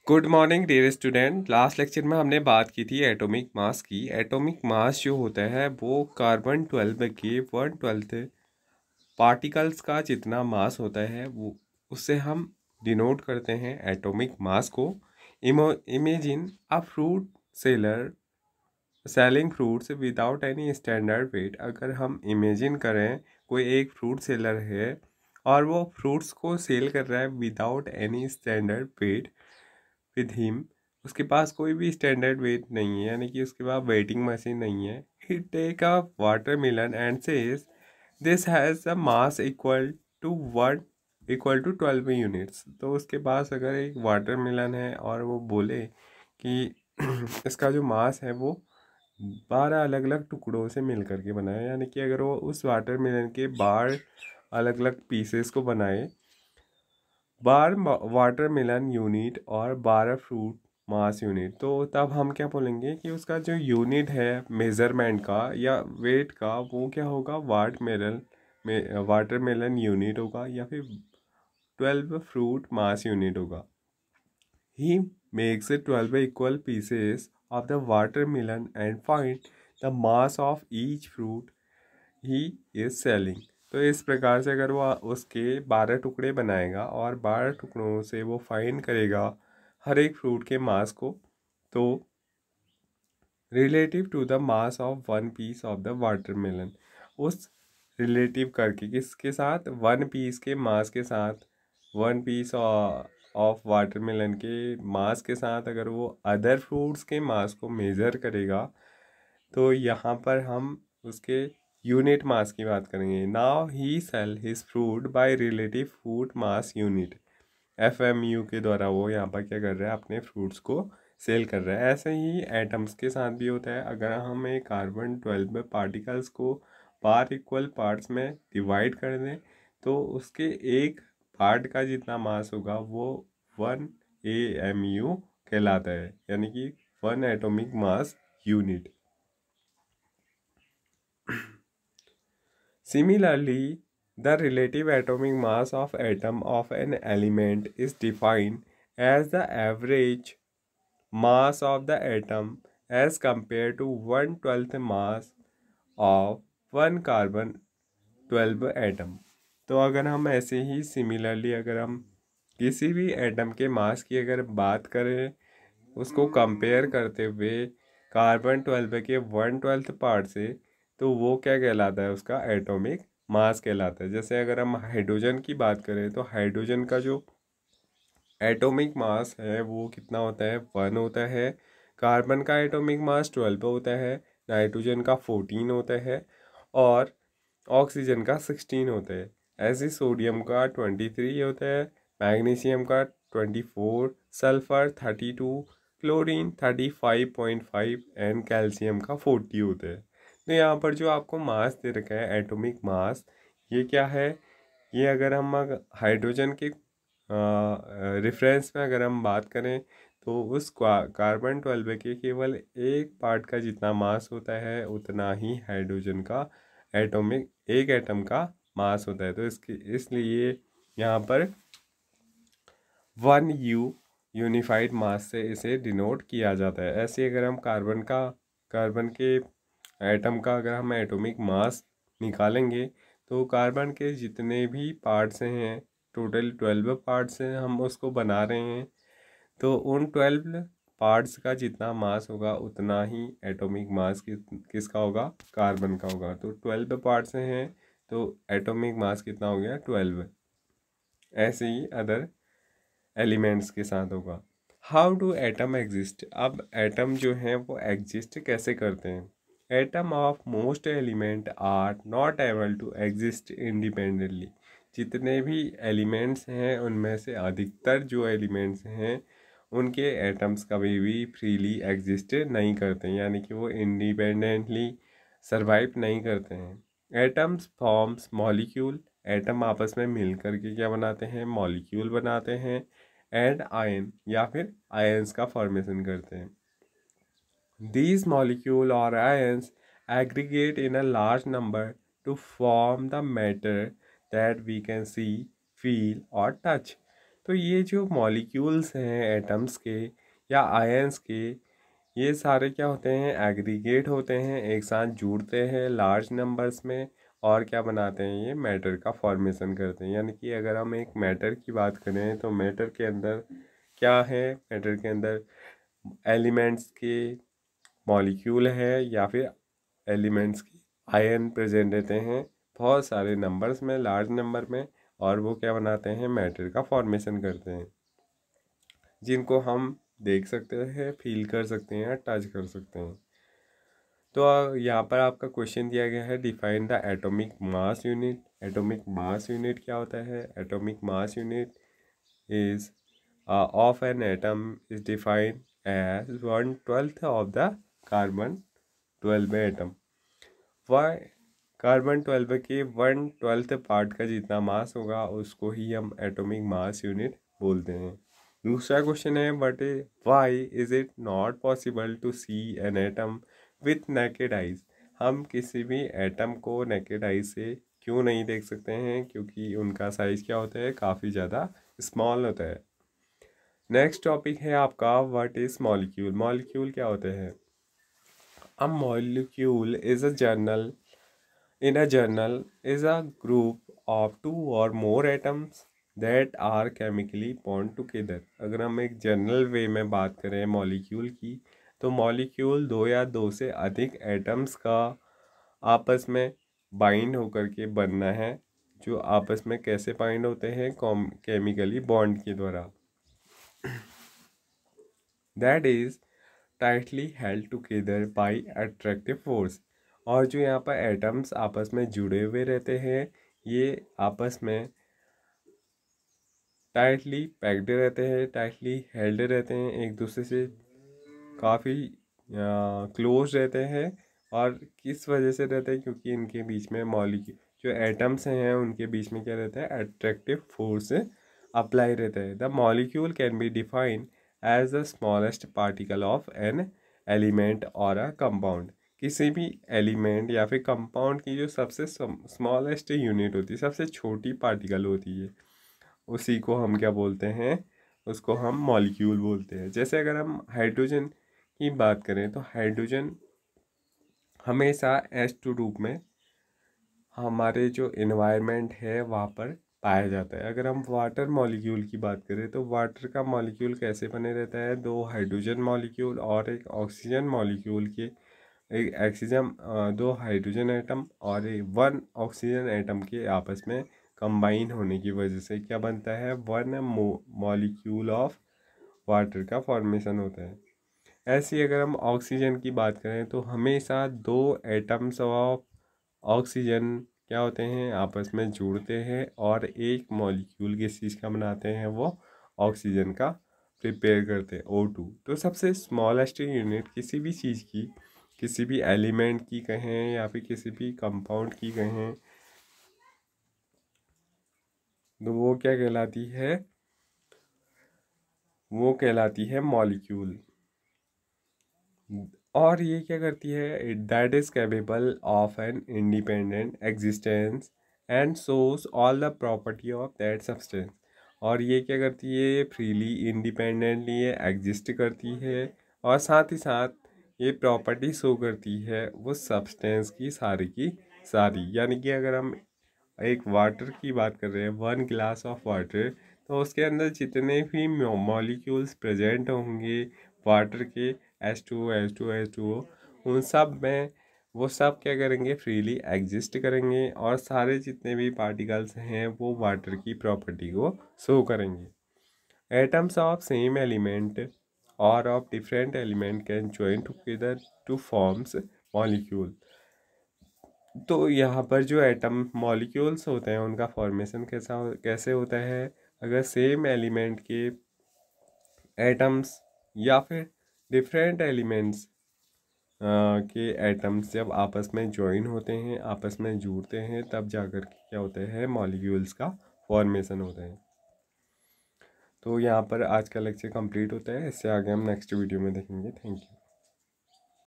Good morning dear student. Last lecture में हमने बात की थी एटॉमिक मास की। एटॉमिक मास जो होता है वो कार्बन 12 के 1/12 पार्टिकल्स का जितना मास होता है वो उससे हम डिनोट करते हैं एटॉमिक मास को। Imagine a fruit seller selling fruits without any standard weight. अगर हम इमेजिन करें कोई एक फ्रूट सेलर है और वो फ्रूट्स को सेल कर रहा है without any standard weight with him, उसके पास कोई भी स्टैंडर्ड वेट नहीं है, यानी कि उसके पास वेटिंग मशीन नहीं है। He take a watermelon and says this has a mass two one equal to 12 units. तो उसके पास अगर एक वाटरमेलन है और वो बोले कि इसका जो मास है वो 12 अलग अलग टुकड़ों से मिल करके बनाए, यानी कि अगर वो उस वाटरमेलन के 12 अलग अलग पीसेस को बनाए, 12 वाटरमेलन यूनिट और 12 फ्रूट मास यूनिट, तो तब हम क्या बोलेंगे कि उसका जो यूनिट है मेज़रमेंट का या वेट का वो क्या होगा, वाटरमेलन यूनिट होगा या फिर 12 फ्रूट मास यूनिट होगा। He makes 12 equal pieces of the watermelon and find the mass of each fruit he is selling. तो इस प्रकार से अगर वो उसके 12 टुकड़े बनाएगा और 12 टुकड़ों से वो फाइंड करेगा हर एक फ्रूट के मास को, तो relative to the mass of one piece of the watermelon, उस रिलेटिव करके किसके साथ, वन पीस के मास के साथ, वन पीस ऑफ वाटरमेलन के मास के साथ अगर वो अदर फ्रूट्स के मास को मेज़र करेगा, तो यहाँ पर हम उसके यूनिट मास की बात करेंगे। Now he sell his fruit by relative fruit mass unit, FMU के द्वारा वो यहाँ पर क्या कर रहा है, अपने फ्रूट्स को सेल कर रहा है। ऐसे ही एटम्स के साथ भी होता है। अगर हम एक कार्बन 12 पार्टिकल्स को 12 इक्वल पार्ट्स में डिवाइड कर दें तो उसके एक पार्ट का जितना मास होगा वो 1 AMU कहलाता है, यानी कि 1 atomic mass unit. Similarly, the relative atomic mass of atom of an element is defined as the average mass of the atom as compared to 1/12 mass of one carbon 12 atom। तो अगर हम ऐसे ही similarly अगर हम किसी भी atom के मास की अगर बात करें, उसको कंपेयर करते हुए कार्बन 12 के 1/12 पार्ट से, तो वो क्या कहलाता है, उसका एटॉमिक मास कहलाता है। जैसे अगर हम हाइड्रोजन की बात करें तो हाइड्रोजन का जो एटॉमिक मास है वो कितना होता है, 1 होता है। कार्बन का एटॉमिक मास 12 होता है, नाइट्रोजन का 14 होता है और ऑक्सीजन का 16 होता है। ऐसे सोडियम का 23 होता है, मैग्नीशियम का 24, सल्फर 32, क्लोरीन 35.5 एंड कैल्शियम का 40 होता है। तो यहाँ पर जो आपको मास दे रखा है एटॉमिक मास, ये क्या है, ये अगर हम हाइड्रोजन के रेफरेंस में अगर हम बात करें तो उस कार्बन 12 के केवल एक पार्ट का जितना मास होता है उतना ही हाइड्रोजन का एटॉमिक एक एटम का मास होता है। तो इसके इसलिए यहाँ पर 1U यूनिफाइड मास से इसे डिनोट किया जाता है। ऐसे अगर हम कार्बन के एटम का अगर हम एटॉमिक मास निकालेंगे तो कार्बन के जितने भी पार्ट्स हैं, टोटल 12 पार्ट्स हैं, हम उसको बना रहे हैं, तो उन 12 पार्ट्स का जितना मास होगा उतना ही एटॉमिक मास किसका होगा, कार्बन का होगा। तो 12 पार्ट्स हैं तो एटॉमिक मास कितना हो गया, 12। ऐसे ही अदर एलिमेंट्स के साथ होगा। हाउ डू एटम एग्जिस्ट, अब एटम जो हैं वो एग्जिस्ट कैसे करते हैं। Atom of most element are not able to exist independently, जितने भी एलिमेंट्स हैं उनमें से अधिकतर जो एलिमेंट्स हैं उनके एटम्स कभी भी फ्रीली एग्जिस्ट नहीं करते हैं, यानी कि वो इंडिपेंडेंटली सरवाइव नहीं करते हैं। एटम्स फॉर्म्स मॉलिक्यूल, एटम आपस में मिल करके क्या बनाते हैं, मॉलिक्यूल बनाते हैं। एंड आयन या फिर आयंस का फॉर्मेशन करते हैं। These molecules or ions aggregate in a large number to form the matter that we can see, feel or touch। तो ये जो मॉलिक्यूल्स हैं एटम्स के या आयंस के, ये सारे क्या होते हैं, एग्रीगेट होते हैं, एक साथ जुड़ते हैं लार्ज नंबर्स में, और क्या बनाते हैं, ये मैटर का फॉर्मेशन करते हैं। यानी कि अगर हम एक मैटर की बात करें तो मैटर के अंदर क्या है, मैटर के अंदर एलिमेंट्स के मॉलिक्यूल है या फिर एलिमेंट्स की आयन प्रेजेंट रहते हैं बहुत सारे नंबर्स में, लार्ज नंबर में, और वो क्या बनाते हैं, मैटर का फॉर्मेशन करते हैं, जिनको हम देख सकते हैं, फील कर सकते हैं, टच कर सकते हैं। तो यहाँ पर आपका क्वेश्चन दिया गया है, define the atomic mass unit. Atomic mass unit क्या होता है? Atomic mass unit is of an atom is defined as 1/12 of the carbon 12 एटम। वह कार्बन 12 के 1/12 पार्ट का जितना मास होगा उसको ही हम एटॉमिक मास यूनिट बोलते हैं। दूसरा क्वेश्चन है, but why is it not possible to see an atom with naked eyes. हम किसी भी एटम को नेकेड आइज से क्यों नहीं देख सकते हैं? क्योंकि उनका साइज क्या होता है, काफ़ी ज़्यादा स्मॉल होता है। नेक्स्ट टॉपिक है आपका, व्हाट इज मॉलिक्यूल। मॉलिक्यूल क्या होते हैं? A molecule is a journal in a journal is a group of 2 or more atoms that are chemically bound together। अगर हम एक जनरल वे में बात करें मॉलिक्यूल की, तो मॉलिक्यूल 2 या 2 से अधिक एटम्स का आपस में बाइंड होकर के बनना है, जो आपस में कैसे बाइंड होते हैं, केमिकली बॉन्ड के द्वारा। That is tightly held together by attractive force. और जो यहाँ पर एटम्स आपस में जुड़े हुए रहते हैं, ये आपस में टाइटली पैक्ड रहते हैं, टाइटली हेल्ड रहते हैं, एक दूसरे से काफ़ी क्लोज रहते हैं। और किस वजह से रहते हैं? क्योंकि इनके बीच में मॉलिक्यूल जो एटम्स हैं उनके बीच में क्या रहता है, अट्रैक्टिव फोर्स अप्लाई रहता है। The molecule can be defined as the smallest particle of an element और अ कंपाउंड। किसी भी एलिमेंट या फिर कंपाउंड की जो सबसे स्मॉलेस्ट यूनिट होती है, सबसे छोटी पार्टिकल होती है, उसी को हम क्या बोलते हैं, उसको हम मॉलिक्यूल बोलते हैं। जैसे अगर हम हाइड्रोजन की बात करें तो हाइड्रोजन हमेशा H2 रूप में हमारे जो इन्वायरमेंट है वहाँ पर पाया जाता है। अगर हम वाटर मॉलिक्यूल की बात करें तो वाटर का मॉलिक्यूल कैसे बने रहता है, 2 हाइड्रोजन मॉलिक्यूल और एक ऑक्सीजन मॉलिक्यूल के, एक ऑक्सीजन 2 हाइड्रोजन एटम और 1 ऑक्सीजन एटम के आपस में कंबाइन होने की वजह से क्या बनता है, 1 मॉलिक्यूल ऑफ वाटर का फॉर्मेशन होता है। ऐसी अगर हम ऑक्सीजन की बात करें तो हमेशा 2 एटम्स ऑफ ऑक्सीजन क्या होते हैं, आपस में जुड़ते हैं और एक मॉलिक्यूल किस चीज़ का बनाते हैं, वो ऑक्सीजन का प्रिपेयर करते हैं, O2। तो सबसे स्मॉलेस्ट यूनिट किसी भी चीज़ की, किसी भी एलिमेंट की कहें या फिर किसी भी कंपाउंड की कहें, तो वो क्या कहलाती है, वो कहलाती है मॉलिक्यूल। और ये क्या करती है, that is capable of an independent existence and shows all the property of that substance. और ये क्या करती है, फ्रीली इंडिपेंडेंटली ये एग्जिस्ट करती है और साथ ही साथ ये प्रॉपर्टी शो करती है वो सब्सटेंस की सारी। यानी कि अगर हम एक वाटर की बात कर रहे हैं, 1 ग्लास ऑफ वाटर, तो उसके अंदर जितने भी मॉलिक्यूल्स प्रेजेंट होंगे वाटर के, H2O उन सब में वो सब क्या करेंगे, फ्रीली एग्जिस्ट करेंगे और सारे जितने भी पार्टिकल्स हैं वो वाटर की प्रॉपर्टी को शो करेंगे। एटम्स ऑफ सेम एलिमेंट और of different element can join together two forms molecule. तो यहाँ पर जो एटम मॉलिक्यूल्स होते हैं उनका फॉर्मेशन कैसे होता है, अगर सेम एलिमेंट के एटम्स या फिर डिफरेंट एलिमेंट्स के एटम्स जब आपस में ज्वाइन होते हैं, आपस में जुड़ते हैं, तब जाकर के क्या होते हैं, मॉलिक्यूल्स का फॉर्मेशन होता है। तो यहाँ पर आज का लेक्चर कंप्लीट होता है, इससे आगे हम नेक्स्ट वीडियो में देखेंगे। Thank you.